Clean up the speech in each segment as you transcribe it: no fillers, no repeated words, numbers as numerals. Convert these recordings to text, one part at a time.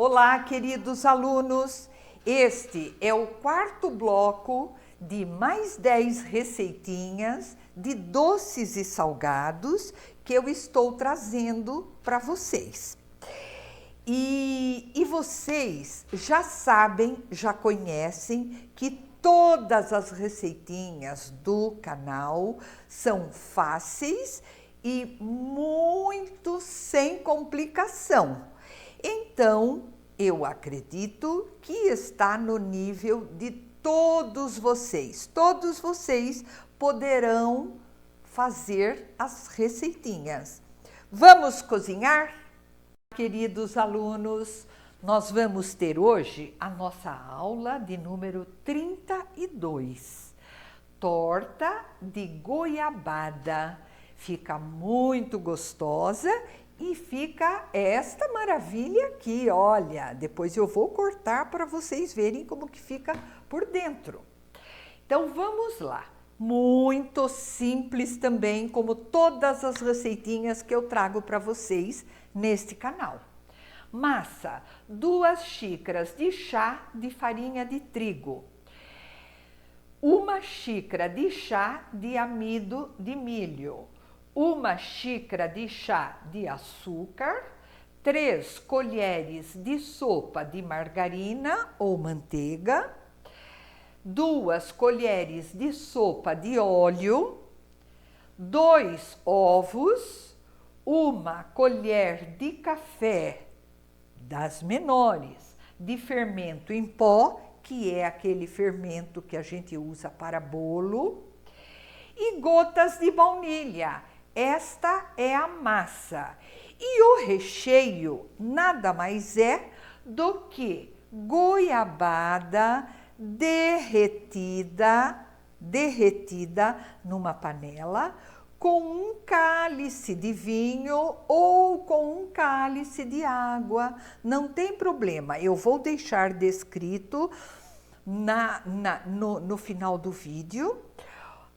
Olá, queridos alunos! Este é o quarto bloco de mais 10 receitinhas de doces e salgados que eu estou trazendo para vocês. E vocês já sabem, já conhecem que todas as receitinhas do canal são fáceis e muito sem complicação. Então, eu acredito que está no nível de todos vocês. Todos vocês poderão fazer as receitinhas. Vamos cozinhar? Queridos alunos, nós vamos ter hoje a nossa aula de número 32. Torta de goiabada. Fica muito gostosa e fica esta maravilha aqui, olha. Depois eu vou cortar para vocês verem como que fica por dentro. Então vamos lá. Muito simples também, como todas as receitinhas que eu trago para vocês neste canal. Massa, 2 xícaras de chá de farinha de trigo, 1 xícara de chá de amido de milho, 1 xícara de chá de açúcar, 3 colheres de sopa de margarina ou manteiga, 2 colheres de sopa de óleo, 2 ovos, 1 colher de café das menores de fermento em pó, que é aquele fermento que a gente usa para bolo, e gotas de baunilha. Esta é a massa. E o recheio nada mais é do que goiabada derretida numa panela com um cálice de vinho ou com um cálice de água. Não tem problema, eu vou deixar descrito no final do vídeo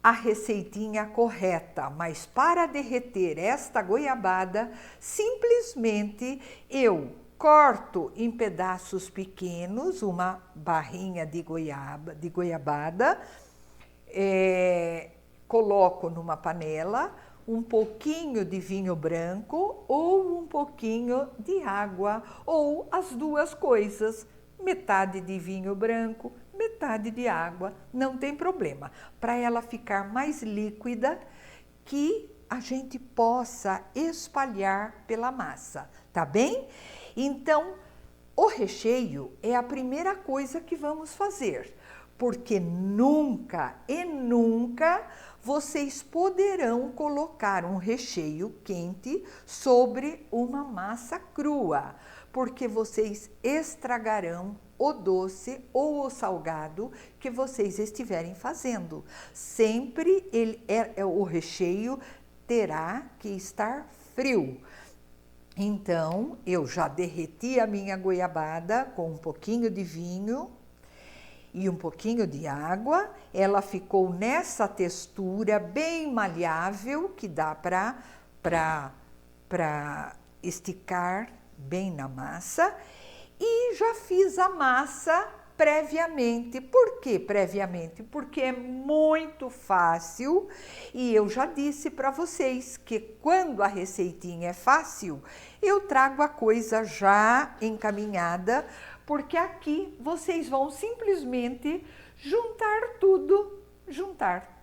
a receitinha correta, mas para derreter esta goiabada, simplesmente eu corto em pedaços pequenos uma barrinha de goiabada, coloco numa panela um pouquinho de vinho branco ou um pouquinho de água, ou as duas coisas, metade de vinho branco, metade de água, não tem problema, para ela ficar mais líquida, que a gente possa espalhar pela massa, tá bem? Então, o recheio é a primeira coisa que vamos fazer, porque nunca vocês poderão colocar um recheio quente sobre uma massa crua, porque vocês estragarão o doce ou o salgado que vocês estiverem fazendo. Sempre o recheio terá que estar frio. Então, eu já derreti a minha goiabada com um pouquinho de vinho e um pouquinho de água. Ela ficou nessa textura bem maleável, que dá para esticar bem na massa. E já fiz a massa previamente. Por que previamente? Porque é muito fácil e eu já disse para vocês que quando a receitinha é fácil, eu trago a coisa já encaminhada, porque aqui vocês vão simplesmente juntar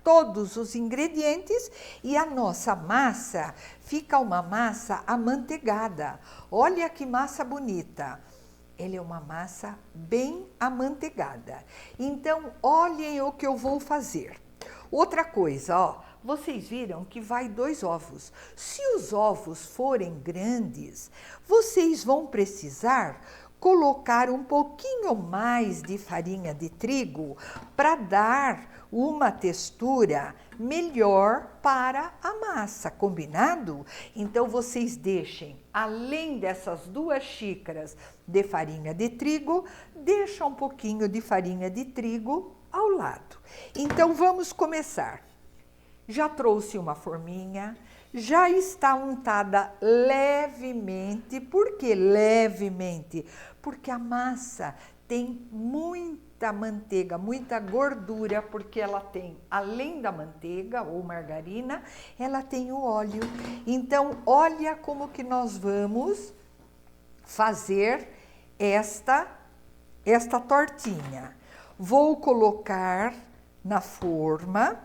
todos os ingredientes e a nossa massa fica uma massa amanteigada. Olha que massa bonita! Ela é uma massa bem amanteigada. Então, olhem o que eu vou fazer. Outra coisa, ó, vocês viram que vai 2 ovos. Se os ovos forem grandes, vocês vão precisar colocar um pouquinho mais de farinha de trigo para dar uma textura melhor para a massa, combinado? Então vocês deixem, além dessas 2 xícaras de farinha de trigo, deixa um pouquinho de farinha de trigo ao lado. Então vamos começar. Já trouxe uma forminha, já está untada levemente. Por que levemente? Porque a massa tem muita manteiga, muita gordura, porque ela tem, além da manteiga ou margarina, ela tem o óleo. Então, olha como que nós vamos fazer esta tortinha. Vou colocar na forma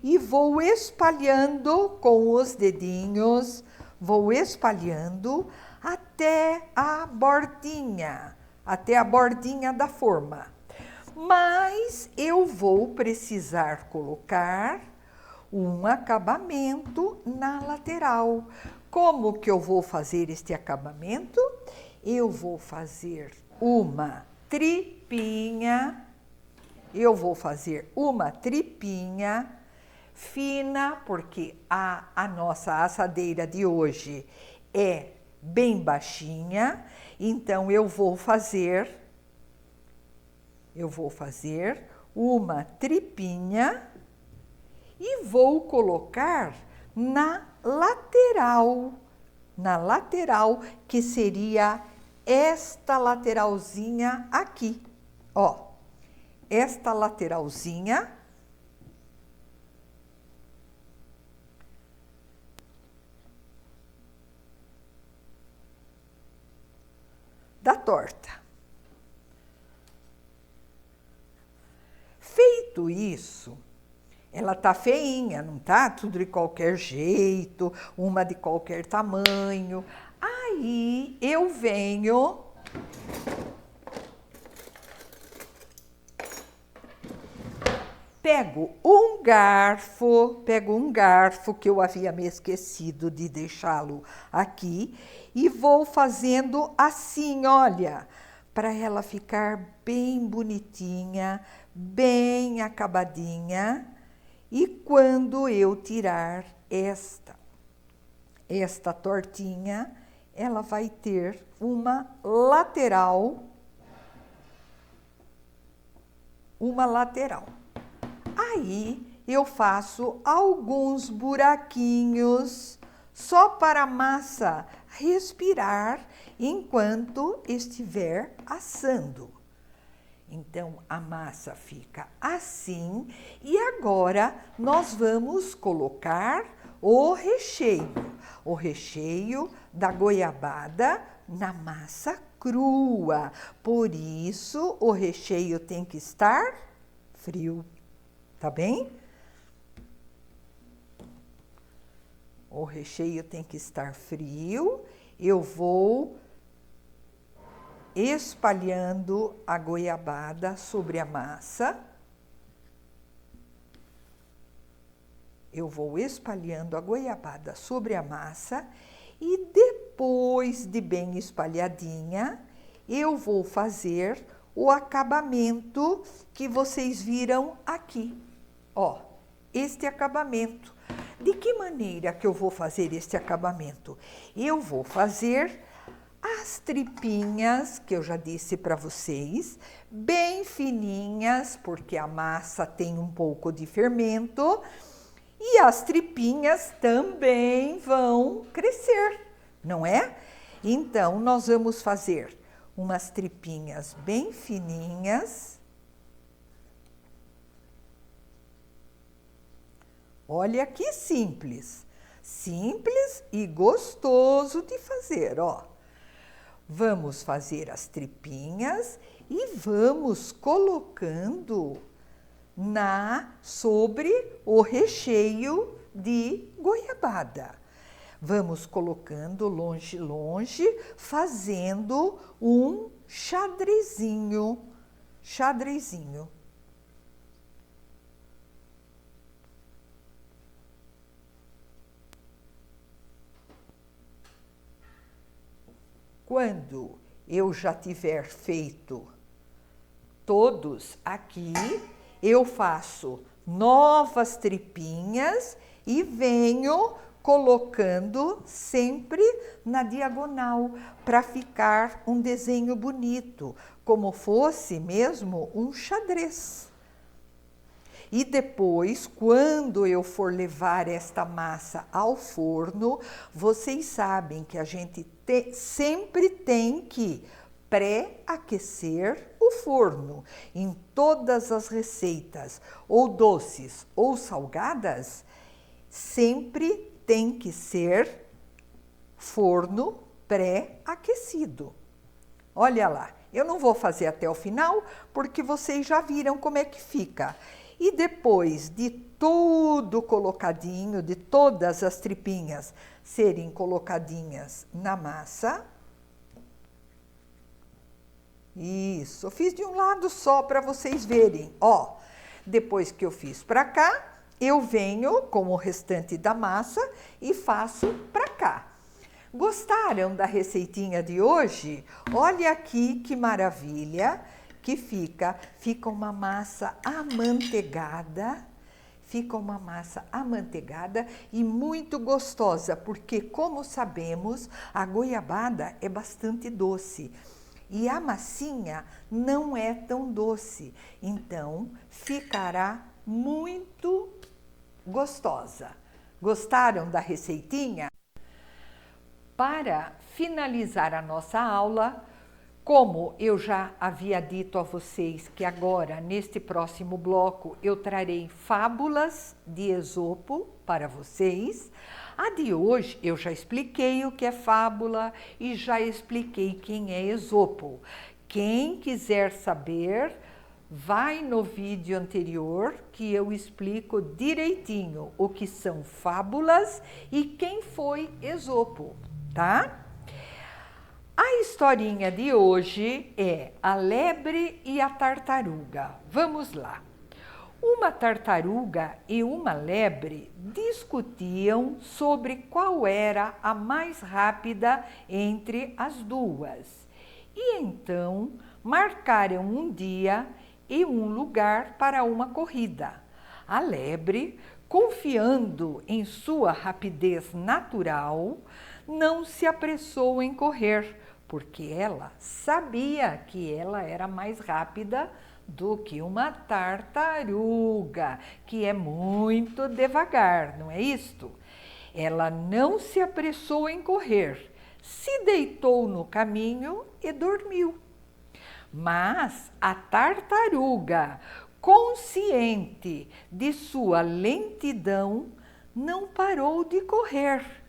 e vou espalhando com os dedinhos, vou espalhando até a bordinha da forma. Mas eu vou precisar colocar um acabamento na lateral. Como que eu vou fazer este acabamento? Eu vou fazer uma tripinha. Fina, porque a nossa assadeira de hoje é bem baixinha, então eu vou fazer uma tripinha e vou colocar na lateral, que seria esta lateralzinha aqui, ó. Esta lateralzinha da torta. Feito isso, ela tá feinha, não tá? Tudo de qualquer jeito, uma de qualquer tamanho. Aí eu venho pego um garfo que eu havia me esquecido de deixá-lo aqui e vou fazendo assim, olha, para ela ficar bem bonitinha, bem acabadinha. E quando eu tirar esta tortinha, ela vai ter uma lateral. Aí eu faço alguns buraquinhos só para a massa respirar enquanto estiver assando. Então a massa fica assim e agora nós vamos colocar o recheio da goiabada na massa crua. Por isso o recheio tem que estar frio. Tá bem? O recheio tem que estar frio. Eu vou espalhando a goiabada sobre a massa. E depois de bem espalhadinha, eu vou fazer o acabamento que vocês viram aqui. Ó, este acabamento. De que maneira que eu vou fazer este acabamento? Eu vou fazer as tripinhas, que eu já disse para vocês, bem fininhas, porque a massa tem um pouco de fermento, e as tripinhas também vão crescer, não é? Então, nós vamos fazer umas tripinhas bem fininhas. Olha que simples e gostoso de fazer, ó. Vamos fazer as tripinhas e vamos colocando sobre o recheio de goiabada. Vamos colocando longe, fazendo um xadrezinho. Quando eu já tiver feito todos aqui, eu faço novas tripinhas e venho colocando sempre na diagonal para ficar um desenho bonito, como fosse mesmo um xadrez. E depois, quando eu for levar esta massa ao forno, vocês sabem que a gente sempre tem que pré-aquecer o forno. Em todas as receitas, ou doces ou salgadas, sempre tem que ser forno pré-aquecido. Olha lá, eu não vou fazer até o final, porque vocês já viram como é que fica. E depois de tudo colocadinho, de todas as tripinhas serem colocadinhas na massa, isso, eu fiz de um lado só para vocês verem. Ó, depois que eu fiz para cá, eu venho com o restante da massa e faço para cá. Gostaram da receitinha de hoje? Olha aqui que maravilha que fica. Fica uma massa amanteigada. Fica uma massa amanteigada e muito gostosa, porque, como sabemos, a goiabada é bastante doce. E a massinha não é tão doce, então ficará muito gostosa. Gostaram da receitinha? Para finalizar a nossa aula, como eu já havia dito a vocês que agora, neste próximo bloco, eu trarei fábulas de Esopo para vocês. A de hoje eu já expliquei o que é fábula e já expliquei quem é Esopo. Quem quiser saber, vai no vídeo anterior que eu explico direitinho o que são fábulas e quem foi Esopo, tá? A historinha de hoje é A Lebre e a Tartaruga. Vamos lá. Uma tartaruga e uma lebre discutiam sobre qual era a mais rápida entre as duas. E então marcaram um dia e um lugar para uma corrida. A lebre, confiando em sua rapidez natural, não se apressou em correr, porque ela sabia que ela era mais rápida do que uma tartaruga, que é muito devagar, não é isto? Ela não se apressou em correr, se deitou no caminho e dormiu. Mas a tartaruga, consciente de sua lentidão, não parou de correr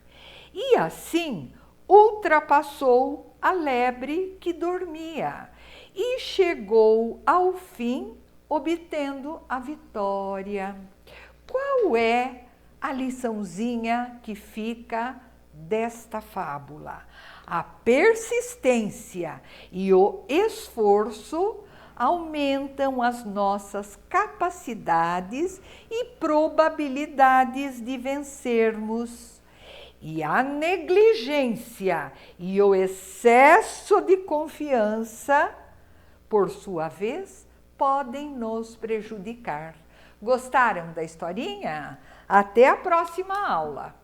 e assim ultrapassou a lebre que dormia e chegou ao fim obtendo a vitória. Qual é a liçãozinha que fica desta fábula? A persistência e o esforço aumentam as nossas capacidades e probabilidades de vencermos. E a negligência e o excesso de confiança, por sua vez, podem nos prejudicar. Gostaram da historinha? Até a próxima aula!